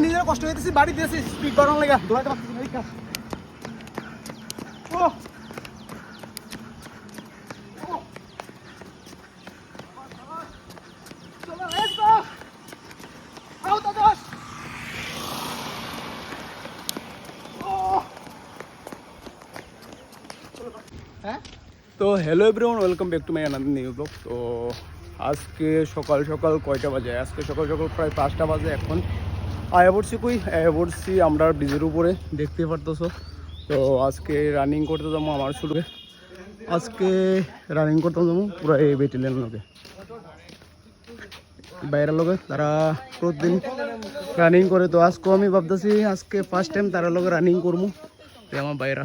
নিজেরা কষ্ট হইতেছি বাড়ি দিয়েছি স্পিড বাড়ানো লাগা দৌড়াতে পারতেছি না। তো hello everyone, welcome back to my another new blog. তো আজকে সকাল সকাল কয়টা বাজে? আজকে সকাল সকাল প্রায় 5টা বাজে। এখন আয়া পড়ছি আমরা ব্রিজের উপরে, দেখতে পারতেছো। তো আজকে রানিং করতে যাবো আমার শুরু, আজকে রানিং করতে যাবো পুরো এই ব্যাটালিয়ন লোকে বাইরের লোকে, তারা প্রতিদিন রানিং করে। তো আজকেও আমি ভাবতেছি আজকে ফার্স্ট টাইম তারা লোকে রানিং করবো। আমার বাইরা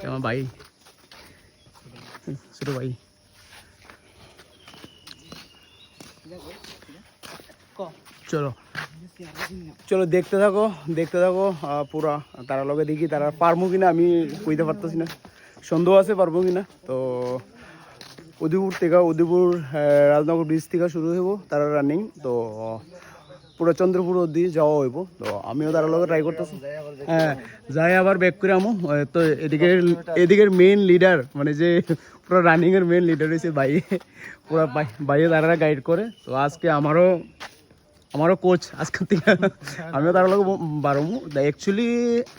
আমার ভাই ছোট ভাই, চলো চলো দেখতে থাকো পুরা তারা লগে দেখি তারা পারবো কিনা। আমি কইতে পারতেছি না, সন্দেহ আছে পারবো কিনা। তো উদয়পুর রাজনগর ব্রিজ থেকে শুরু হইব তারা রানিং। তো পুরো চন্দ্রপুর অব্দি যাওয়া হইব। তো আমিও তার লগে ট্রাই করতেছি, হ্যাঁ যাই আবার ব্যাক করে আমো। তো এদিকের মেইন লিডার, মানে যে পুরো রানিং এর মেইন লিডার হয়েছে ভাই, পুরো ভাইয়ে তারা গাইড করে। তো আজকে আমারও কোচ আজকে থেকে আমিও তার লগে বাড়বো। অ্যাকচুয়ালি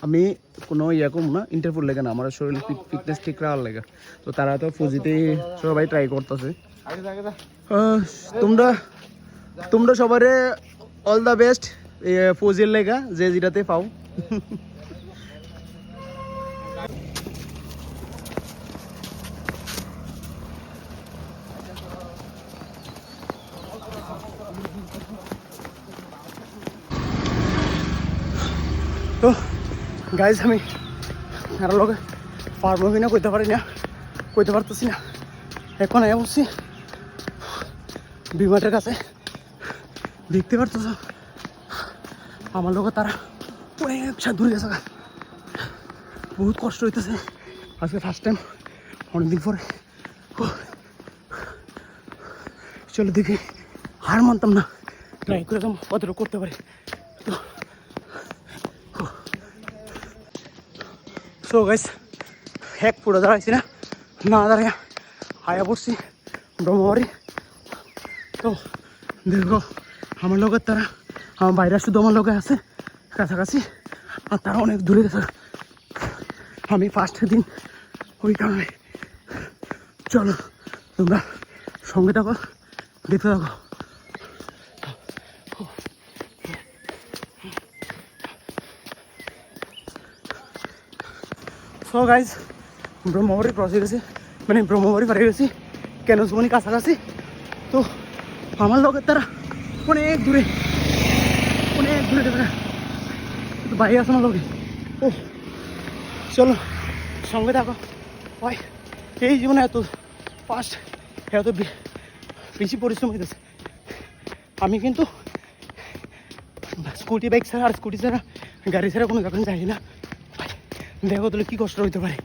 আমি কোনো কম না, ইন্টারভিউ লেগে না, আমার শরীর ফিটনেস ঠিক রাখার লেগে। তো তারা তো ফুজিতেই সবাই ট্রাই করতেছে। তোমরা সবারে অল দ্য বেস্ট ফৌজির লেগা, যে যেটাতে পাও। তো গাইজ আমি আর লোকে পারবো কিনা কইতে পারতেছি না। এখন আয়া বলছি বিমানের কাছে, দেখতে পারতেছ আমার লোক তারা অনেক দূরে গেছে, বহুত কষ্ট হইতেছে। আজকে ফার্স্ট টাইম অনেকদিন পরে। চলো দেখি, হার মানতাম না, ট্রাই করে কতটুকু করতে পারি। তো সো গাইস এক পুরো দাঁড়াইছি না দাঁড়াইয়া আয়া পড়ছি ব্রহ্মবাড়ি। তো দেখো আমার লোকের তারা, আমার বাইরে শুধু আমার লোকে আছে কাছাকাছি, আর তারা অনেক দূরে গেছে। আমি ফার্স্ট দিন, ওই কারণে চলো তোমরা সঙ্গে থাকো, দেখতে থাকো। সো গাইজ ব্রহ্মবাড়ি ক্রস হয়ে গেছি, মানে ব্রহ্মবাড়ি পাড়ে গেছি, কেন সুমনি কাছাকাছি। তো আমার লোকের তারা অনেক দূরে তারা, ভাই আছে আমার লোকে। ও চলো সঙ্গে থাকো ভাই। এই জীবনে এত ফার্স্ট এত বেশি পরিশ্রম হইতেছে। আমি কিন্তু স্কুটি বাইক ছাড়া আর স্কুটি ছাড়া গাড়ি ছাড়া কোনো যখন যাই না। দেখো তাহলে কী কষ্ট হইতে পারে।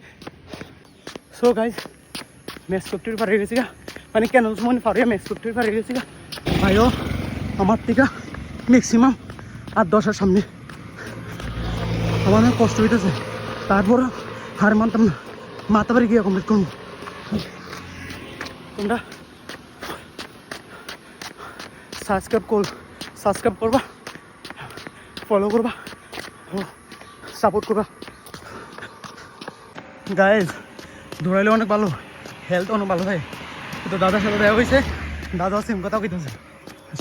সো গাইজ ম্যাচ ফ্যাক্টরি পারে গেছি গা, মানে কেন মানে পারে ম্যাচ ফ্যাক্টরি পারে গেছি গা। ভাইও আমার থেকে ম্যাক্সিমাম 8-10-এর সামনে। আমার অনেক কষ্ট হইতেছে, তারপরও হার মানতাম না, মাথা বাড়ি গিয়ে কমপ্লিট করবো। তোমরা সাবস্ক্রাইব করবা, ফলো করবা, সাপোর্ট করবা। গাইজ দৌড়াইলে অনেক ভালো, হেলথ অনেক ভালো থাকে। তো দাদার সাথে দেখা হয়েছে, দাদা সেম কথা কইতেছে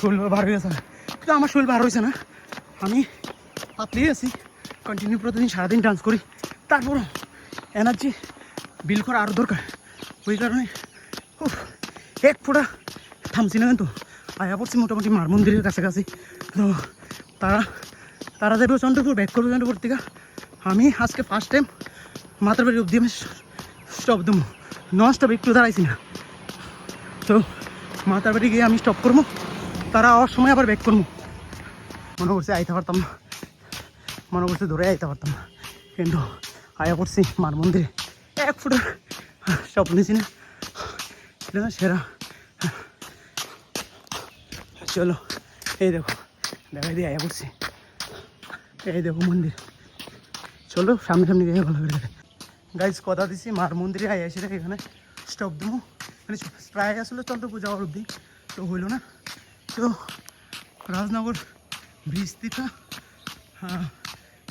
শরীর ভার হয়ে গেছে। কিন্তু আমার শরীর ভার হয়েছে না, আমি পাতলেই আছি, কন্টিনিউ প্রতিদিন সারাদিন ডান্স করি, তারপরও এনার্জি বিল করা আরও দরকার। ওই কারণে এক ফোঁটা থামছি না। কিন্তু আয়া পড়ছি মোটামুটি মার মন্দিরের কাছাকাছি। তো তারা যাবে চন্দ্রপুর, ব্যাক করবো চন্দ্রপুর থেকে। আমি আজকে ফার্স্ট টাইম মাথার বাড়ি অব্দি আমি স্টপ দেবো, নন স্টপ, একটু দাঁড়াইছি না। তো মাথার বাড়ি গিয়ে আমি স্টপ করবো, তারা আওয়ার সময় আবার ব্যাক করবো। মনে করছে আইতে পারতাম না, মনে করছে ধরে আইতে পারতাম না, কিন্তু আয়া পড়ছি মার মন্দিরে। এক ফুটের স্টপ নিয়েছি না, সেরা চলো এই দেখো দেখাই দিয়ে আয়া করছি, এই দেখো মন্দির। চলো সামনে সামনে গিয়ে ভালো করে দেখে। গাইজ কথা দিছি মার মন্দিরে আয়া এসে এখানে স্টপ দেবো, মানে প্রায় আসলে চন্দ্রপুর যাওয়ার অবধি তো হইল না। তো রাজনগর ব্রিজ থেকে হ্যাঁ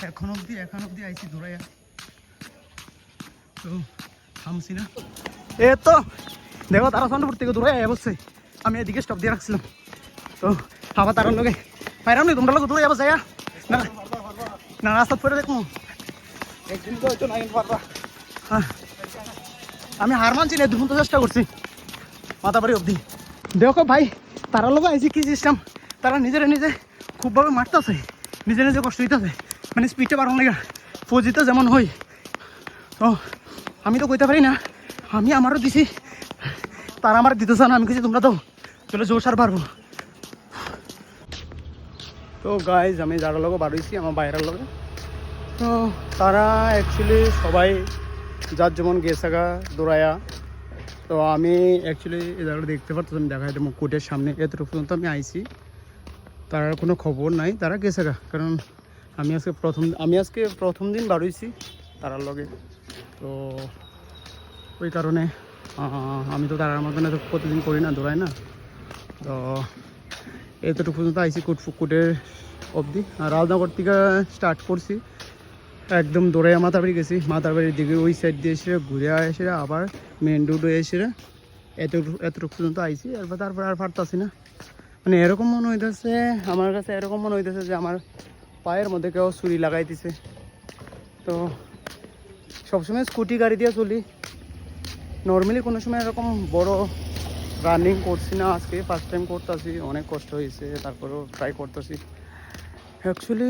এখন অবধি আইসি ধরাইয়া, তো থামছি না। এ তো দেখো তারা চন্দ্রপুর থেকে দূরে বসছে, আমি এদিকে স্টপ দিয়ে রাখছিলাম। তো আবার তার লগে পাইরাম নি তোমরা লোক দূরে যাবো যাইয়া না না রাস্তা পরে দেখো একদিন তো হয়তো নাই পারবা। হ্যাঁ আমি হার মানছি না, দুপুর তো চেষ্টা করছি মাথাবাড়ি অবধি। দেখো ভাই তারা লোক আইসি কি সিস্টেম, তারা নিজে খুবভাবে মারতেছে, নিজে কষ্ট দিতেছে, মানে স্পিডটা বাড়ানো লেগে ফৌজিতে যেমন হই। তো আমি তো কইতে পারি না, আমি আমারও দিছি, তারা আমার দিতেছে না, আমি কিছু তোমরা তো চলে জোর সার পারবো। তো গাইজ আমি যারা লোক বাড়িয়েছি আমার বাইরের লোক, তো তারা অ্যাকচুয়ালি সবাই যার যেমন গেছাগা দৌড়ায়া। তো আমি অ্যাকচুয়ালি এই জায়গাটা দেখতে পারতাম, আমি দেখাই দেবো কোর্টের সামনে এতটুকু পর্যন্ত আমি আইছি, তার কোনো খবর নাই, তারা গেছাগা। কারণ আমি আজকে প্রথম দিন বাড়িয়েছি তারার লগে, তো ওই কারণে আমি তো তারার মতন এত প্রতিদিন করি না, দৌড়াই না। তো এতটুকু পর্যন্ত আইসি কোর্টের অবধি। আর রাজনগর থেকে স্টার্ট করছি, একদম দৌড়াইয়া মাতাবাড়ি গেছি, মাতাবাড়ির দিকে ওই সাইড দিয়ে এসে ঘুরে এসে আবার মেন রোডে এসে এতটুকু পর্যন্ত আইসি। তারপর আর পারতাছি না, মানে এরকম মনে হইতেছে আমার কাছে, এরকম মনে হইতেছে যে আমার পায়ের মধ্যে কেউ ছুরি লাগাই দিছে। তো সবসময় স্কুটি গাড়ি দিয়ে চলি, নর্মালি কোনো সময় এরকম বড় রানিং করছি না, আজকে ফার্স্ট টাইম করতেছি, অনেক কষ্ট হয়েছে, তারপরেও ট্রাই করতেছি। অ্যাকচুয়ালি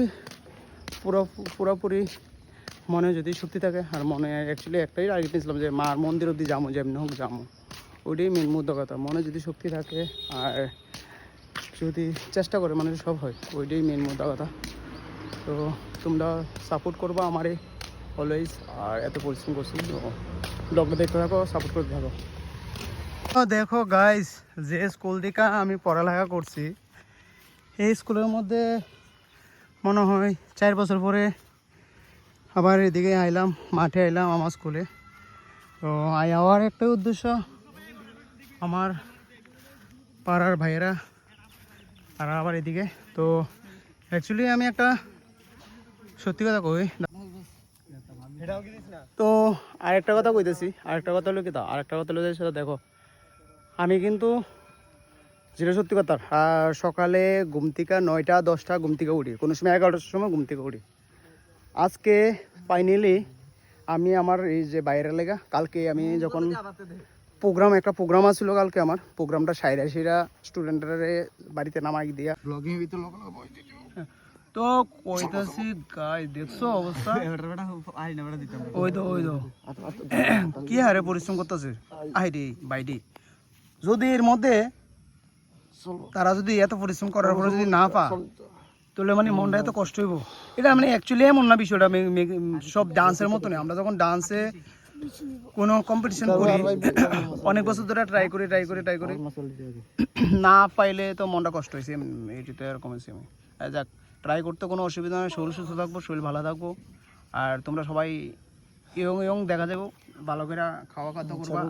পুরোপুরি মনে যদি শক্তি থাকে, আর মনে অ্যাকচুয়ালি একটাই টার্গেট নিয়েছিলাম যে মার মন্দির অবধি যাবো, যেমনি হোক যাবো, ওইটাই মেন মুদ্রা কথা। মনে যদি শক্তি থাকে আর যদি চেষ্টা করে মানে সব হয়, ওইটাই মেন মুদ্রা কথা। তো তোমরা সাপোর্ট করবো আমারে অলওয়েজ, আর এত পরিশ্রম করছি, তো ব্লগটা দেখতে থাকো, সাপোর্ট করতে থাকো। দেখো গাইস, যে স্কুল থেকে আমি পড়ালেখা করছি এই স্কুলের মধ্যে মনে হয় 4 বছর পরে আবার এদিকে আইলাম, মাঠে আইলাম আমার স্কুলে। তো আওয়ার একটাই উদ্দেশ্য, আমার পাড়ার ভাইয়েরা তারা আবার এদিকে। তো অ্যাকচুয়ালি আমি একটা সত্যি কথা কই, তো আরেকটা কথা কইতেছি, আরেকটা কথা হলো কি, আরেকটা কথা হলো সেটা দেখো, আমি কিন্তু যেটা সত্যি কথা, আর সকালে ঘুম থেকে 9টা 10টা ঘুম থেকে উঠি, কোনো সময় 11টার সময় ঘুম থেকে উঠি। আজকে ফাইনালি আমি আমার এই যে বাইরের লেগা, কালকে আমি যখন একটা প্রোগ্রাম আসছিল, কালকে আমার প্রোগ্রামটা সাইরা স্টুডেন্টরে বাড়িতে নামাই দিয়া তো কইতাছি গাই, দেখছো অবস্থা, ওই তো কি হারে পরিশ্রম করতেছে আইডি বাইডি। যদি এর মধ্যে তারা যদি এত পরিশ্রম করার পরে যদি না পা, তাহলে মানে মনটা এত কষ্ট হইব। এটা মানে অ্যাকচুয়ালি এমন না বিষয়টা, সব ডান্সের মতনই। আমরা যখন ডান্সে কোনো কম্পিটিশন করি, অনেক বছর ধরে ট্রাই করি না পাইলে তো মনটা কষ্ট হয়েছে, এটি তো এরকম হয়েছে। আমি যাক, ট্রাই করতে কোনো অসুবিধা নেই, শরীর সুস্থ থাকবো, শরীর ভালো থাকবো। আর তোমরা সবাই ইয়ং দেখা যাবো, ভালো করে খাওয়া করবা,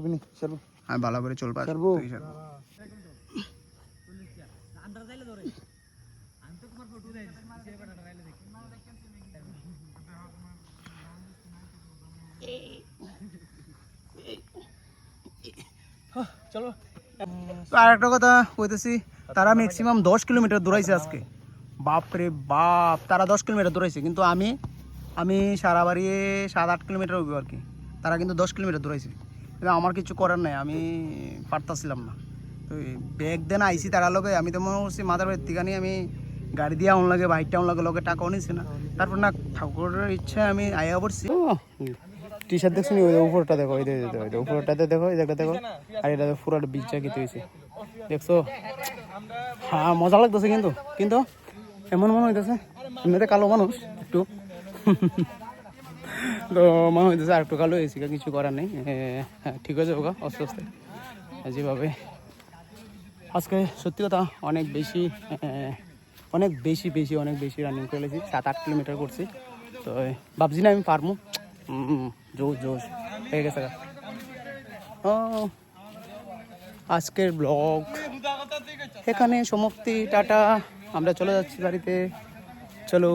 হ্যাঁ ভালো করে চলবা। চলো আর একটা কথা কইতেছি, তারা ম্যাক্সিমাম 10 কিলোমিটার দৌড়াইছে আজকে। বাপরে বাপ, তারা 10 কিলোমিটার দৌড়াইছে, কিন্তু আমি সারা বাড়ি 7-8 কিলোমিটার হইব আর কি। তারা কিন্তু 10 কিলোমিটার দৌড়াইছে, কিন্তু আমার কিছু করার নাই, আমি পারতাছিলাম না। তো ব্যাগ দেন আইসি তারা লগে, আমি তো মনে করছি মাথার বাড়ির থেকে নিয়ে আমি গাড়ি দিয়ে আউন লাগে, বাইকটা আউন লাগে, লগে টাকাও নিছি না। তারপর না ঠাকুরের ইচ্ছা আমি আয়া পড়ছি। টি শার্ট দেখছি, ওই উপরটা দেখো, ওই উপরটাতে দেখো, এই জায়গাটা দেখো, আর এটা পুরো বিচটা কিতে হয়েছে, দেখছো? হ্যাঁ মজা লাগতেছে, কিন্তু এমন মনে হইতেছে এমনিতে কালো মানুষ একটু তো মনে হইতেছে আর একটু কালো হয়েছি, কিছু করার নেই। হ্যাঁ ঠিক আছে ওগা, আস্তে আস্তে যেভাবে আজকে সত্যি কথা অনেক বেশি অনেক বেশি রানিং করে লেছি, 7-8 কিলোমিটার করছি। তো ভাবছি না আমি পারবো, জোশ জোশ হয়ে গেছে। ও আজকের ব্লগ এখানে সমাপ্তি, টাটা। আমরা চলে যাচ্ছি বাড়িতে, চলো।